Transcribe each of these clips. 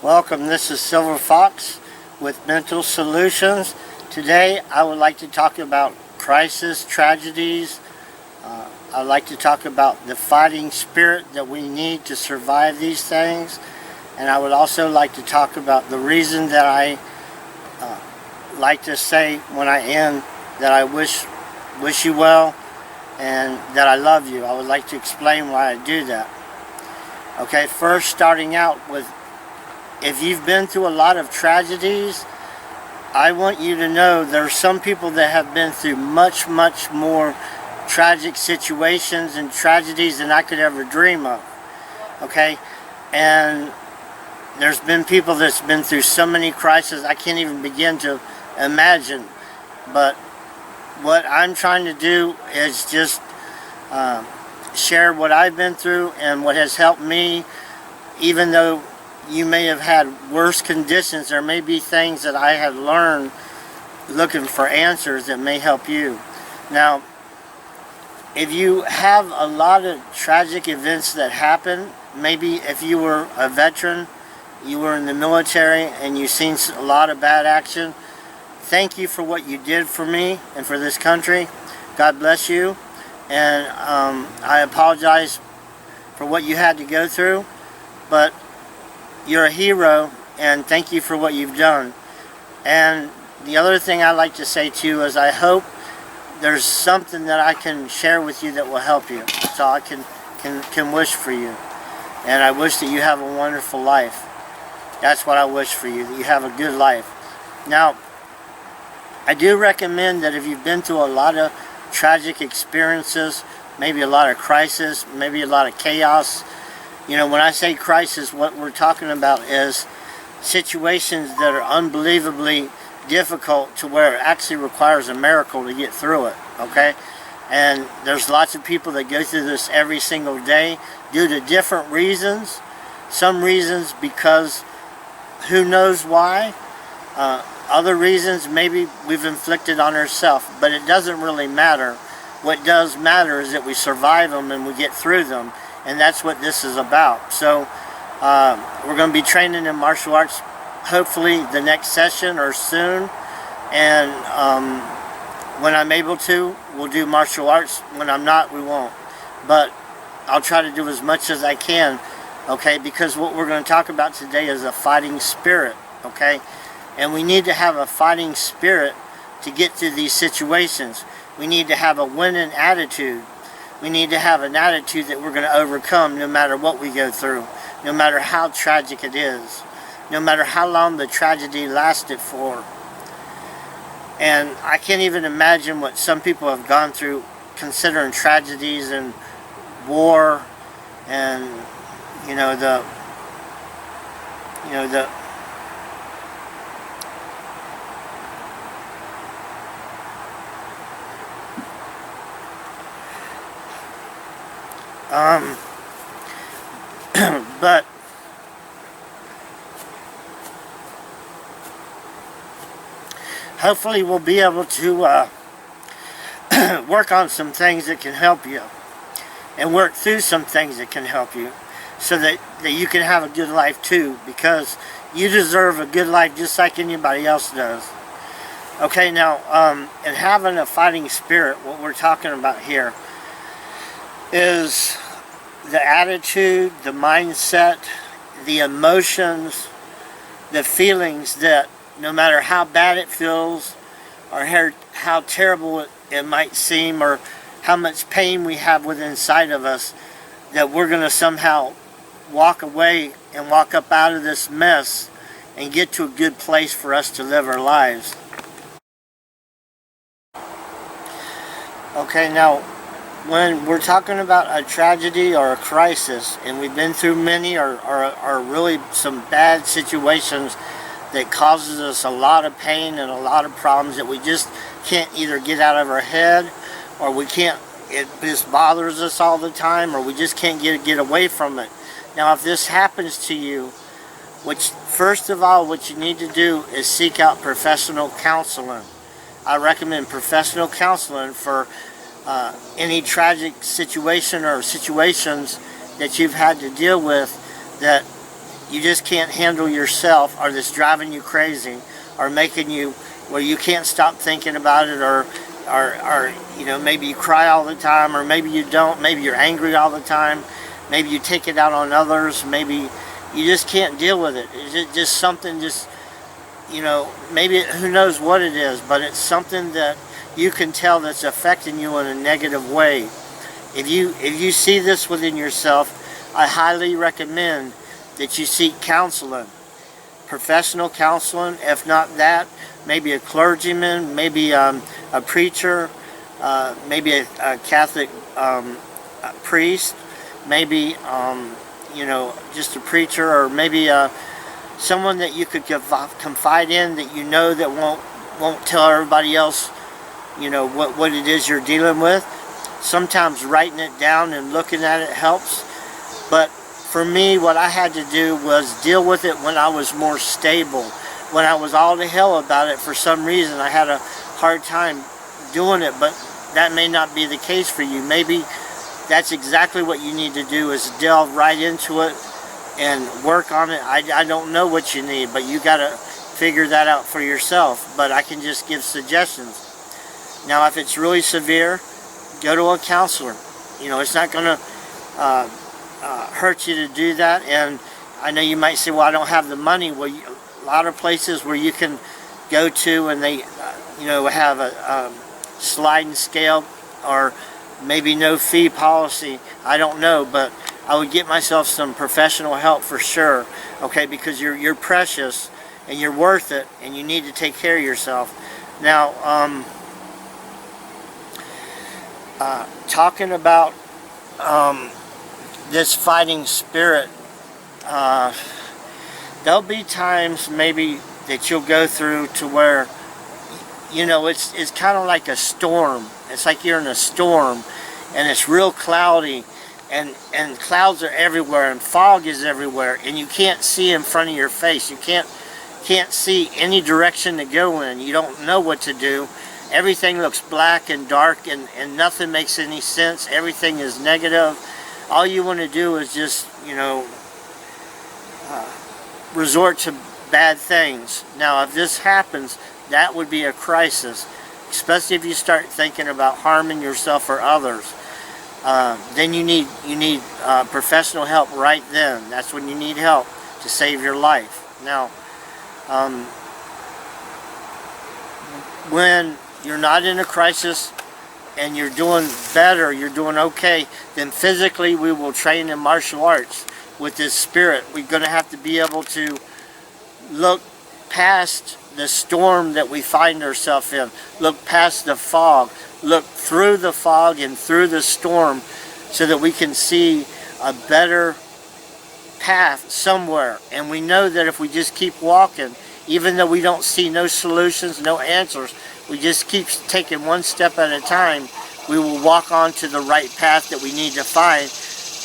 Welcome, this is Silver Fox with Mental Solutions. Today I would like to talk about crisis, tragedies. I'd like to talk about the fighting spirit that we need to survive these things. And I would also like to talk about the reason that I like to say when I end that I wish you well and that I love you. I would like to explain why I do that. Okay, first starting out with, if you've been through a lot of tragedies, I want you to know there are some people that have been through much more tragic situations and tragedies than I could ever dream of. Okay, and there's been people that's been through so many crises I can't even begin to imagine. But what I'm trying to do is just share what I've been through and what has helped me. Even though you may have had worse conditions, there may be things that I have learned looking for answers that may help you. Now, if you have a lot of tragic events that happen, maybe if you were a veteran, you were in the military and you've seen a lot of bad action, thank you for what you did for me and for this country. God bless you. And I apologize for what you had to go through, but you're a hero, and thank you for what you've done. And the other thing I'd like to say to you is I hope there's something that I can share with you that will help you. So I can wish for you. And I wish that you have a wonderful life. That's what I wish for you, that you have a good life. Now, I do recommend that if you've been through a lot of tragic experiences, maybe a lot of crisis, maybe a lot of chaos. You know, when I say crisis, what we're talking about is situations that are unbelievably difficult to where it actually requires a miracle to get through it, okay? And there's lots of people that go through this every single day due to different reasons. Some reasons because who knows why. Other reasons maybe we've inflicted on ourselves, but it doesn't really matter. What does matter is that we survive them and we get through them. And that's what this is about. So we're going to be training in martial arts hopefully the next session or soon. And when I'm able to, we'll do martial arts. When I'm not, we won't. But I'll try to do as much as I can, okay? Because what we're going to talk about today is a fighting spirit, okay? And we need to have a fighting spirit to get through these situations. We need to have a winning attitude. We need to have an attitude that we're going to overcome no matter what we go through, no matter how tragic it is, no matter how long the tragedy lasted for. And I can't even imagine what some people have gone through considering tragedies and war and, the but hopefully we'll be able to work on some things that can help you and work through some things that can help you so that you can have a good life too, because you deserve a good life just like anybody else does. Okay, now, and having a fighting spirit, what we're talking about here is the attitude, the mindset, the emotions, the feelings that no matter how bad it feels or how terrible it might seem or how much pain we have within inside of us, that we're going to somehow walk away and walk up out of this mess and get to a good place for us to live our lives. Okay, now, when we're talking about a tragedy or a crisis, and we've been through many or really some bad situations that causes us a lot of pain and a lot of problems that we just can't either get out of our head, or it just bothers us all the time, or we just can't get away from it. Now, if this happens to you, first of all, what you need to do is seek out professional counseling. I recommend professional counseling for any tragic situation or situations that you've had to deal with that you just can't handle yourself, or that's driving you crazy, or making you where you can't stop thinking about it, or you know, maybe you cry all the time, or maybe you don't, maybe you're angry all the time, maybe you take it out on others, maybe you just can't deal with it. Is it just something, just, you know, maybe who knows what it is, but it's something that you can tell that's affecting you in a negative way. If you see this within yourself, I highly recommend that you seek counseling, professional counseling. If not that, maybe a clergyman, maybe a preacher, maybe a Catholic priest, maybe you know, just a preacher, or maybe someone that you could confide in, that you know that won't tell everybody else, you know, what it is you're dealing with. Sometimes writing it down and looking at it helps, but for me, what I had to do was deal with it when I was more stable. When I was all to hell about it, for some reason I had a hard time doing it, but that may not be the case for you. Maybe that's exactly what you need to do, is delve right into it and work on it. I don't know what you need, but you got to figure that out for yourself. But I can just give suggestions. Now, if it's really severe, go to a counselor. You know, it's not going to hurt you to do that. And I know you might say, well, I don't have the money. Well, a lot of places where you can go to, and they you know, have a sliding scale, or maybe no fee policy. I don't know, but I would get myself some professional help for sure, okay, because you're precious and you're worth it, and you need to take care of yourself. Now, talking about this fighting spirit, there'll be times maybe that you'll go through to where, you know, it's kind of like a storm. It's like you're in a storm, and it's real cloudy, and clouds are everywhere, and fog is everywhere, and you can't see in front of your face. You can't see any direction to go in. You don't know what to do. Everything looks black and dark, and nothing makes any sense. Everything is negative. All you want to do is just, you know, resort to bad things. Now, if this happens, that would be a crisis, especially if you start thinking about harming yourself or others. Then you need professional help right then. That's when you need help to save your life. Now, when you're not in a crisis and you're doing better, you're doing okay, then physically we will train in martial arts with this spirit. We're going to have to be able to look past the storm that we find ourselves in, look past the fog, look through the fog and through the storm, so that we can see a better path somewhere. And we know that if we just keep walking, even though we don't see no solutions, no answers, we just keep taking one step at a time, we will walk onto the right path that we need to find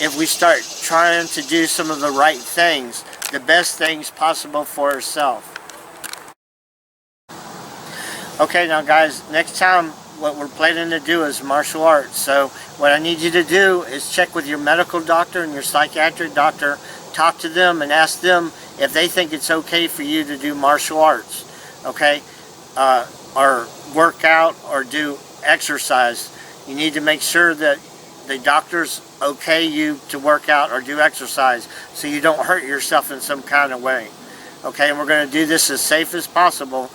if we start trying to do some of the right things, the best things possible for ourselves. Okay, now guys, next time what we're planning to do is martial arts. So what I need you to do is check with your medical doctor and your psychiatric doctor, talk to them and ask them if they think it's okay for you to do martial arts, okay? Or work out or do exercise. You need to make sure that the doctors okay you to work out or do exercise, so you don't hurt yourself in some kind of way. Okay, and we're going to do this as safe as possible.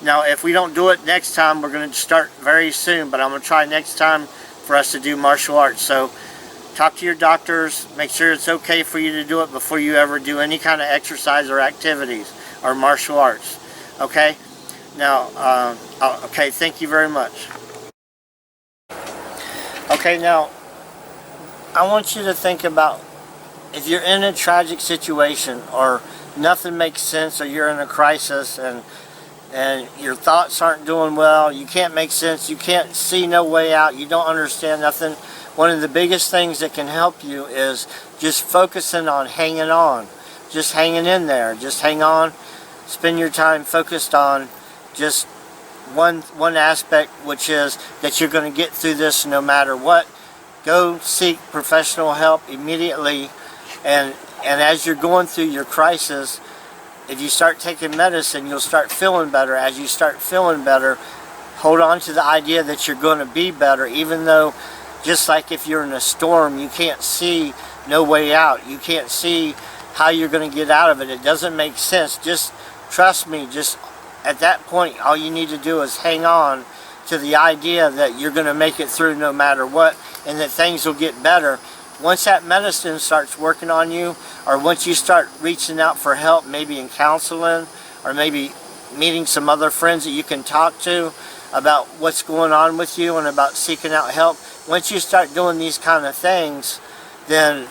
Now, if we don't do it next time, we're going to start very soon, but I'm going to try next time for us to do martial arts. So talk to your doctors, make sure it's okay for you to do it before you ever do any kind of exercise or activities or martial arts. Okay? Now, okay, thank you very much. Okay, now, I want you to think about, if you're in a tragic situation or nothing makes sense, or you're in a crisis and your thoughts aren't doing well, you can't make sense, you can't see no way out, you don't understand nothing, one of the biggest things that can help you is just focusing on hanging on, just hanging in there, just hang on, spend your time focused on just one aspect, which is that you're going to get through this no matter what. Go seek professional help immediately, and And as you're going through your crisis, if you start taking medicine, you'll start feeling better. As you start feeling better, hold on to the idea that you're going to be better, even though, just like if you're in a storm, you can't see no way out. You can't see how you're going to get out of it. It doesn't make sense. Just trust me. Just at that point, all you need to do is hang on to the idea that you're going to make it through no matter what, and that things will get better. Once that medicine starts working on you, or once you start reaching out for help, maybe in counseling, or maybe meeting some other friends that you can talk to about what's going on with you and about seeking out help, once you start doing these kind of things, then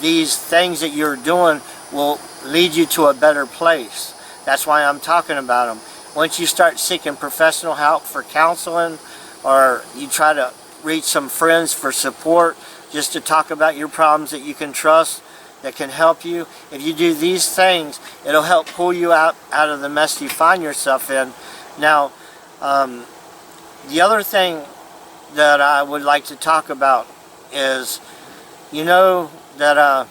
these things that you're doing will lead you to a better place. That's why I'm talking about them. Once you start seeking professional help for counseling, or you try to reach some friends for support, just to talk about your problems that you can trust, that can help you. If you do these things, it'll help pull you out of the mess you find yourself in. Now, the other thing that I would like to talk about is, you know that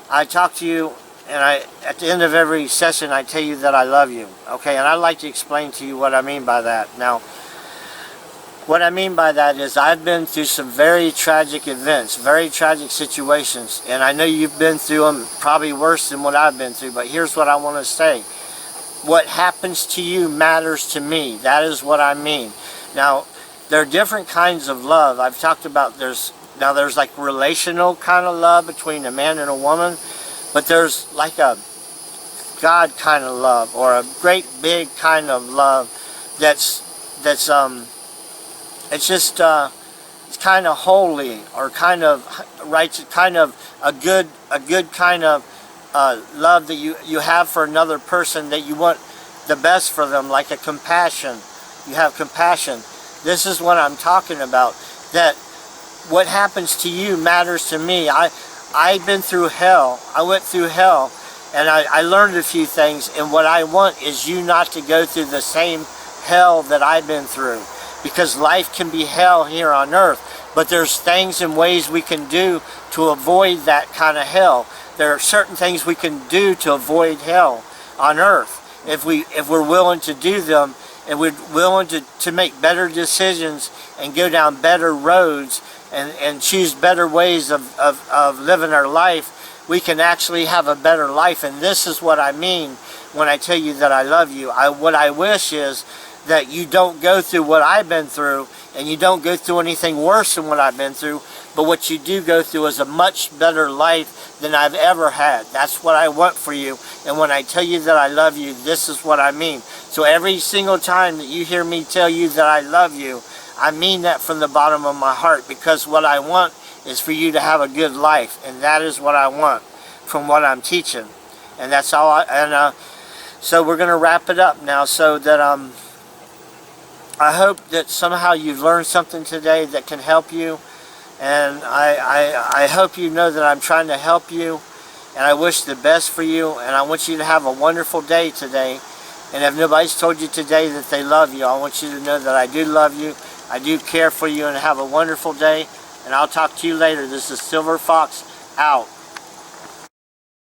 I talk to you, and at the end of every session I tell you that I love you, okay? And I'd like to explain to you what I mean by that. Now, what I mean by that is I've been through some very tragic events, very tragic situations, and I know you've been through them probably worse than what I've been through, but here's what I want to say. What happens to you matters to me. That is what I mean. Now, there are different kinds of love. I've talked about there's like relational kind of love between a man and a woman, but there's like a God kind of love, or a great big kind of love that's it's just it's kind of holy, or kind of righteous, kind of a good kind of love that you have for another person, that you want the best for them, like a compassion. You have compassion. This is what I'm talking about. That what happens to you matters to me. I've been through hell. I went through hell, and I learned a few things. And what I want is you not to go through the same hell that I've been through. Because life can be hell here on earth, but there's things and ways we can do to avoid that kind of hell. There are certain things we can do to avoid hell on earth if we're willing to do them, and we're willing to make better decisions and go down better roads and choose better ways of living our life. We can actually have a better life, and this is what I mean when I tell you that I love you. What I wish is that you don't go through what I've been through, and you don't go through anything worse than what I've been through, but what you do go through is a much better life than I've ever had. That's what I want for you, and when I tell you that I love you, this is what I mean. So every single time that you hear me tell you that I love you, I mean that from the bottom of my heart, because what I want is for you to have a good life, and that is what I want from what I'm teaching. And that's all so we're going to wrap it up now, so that I hope that somehow you've learned something today that can help you, and I hope you know that I'm trying to help you, and I wish the best for you, and I want you to have a wonderful day today. And if nobody's told you today that they love you, I want you to know that I do love you, I do care for you, and have a wonderful day, and I'll talk to you later. This is Silver Fox, out.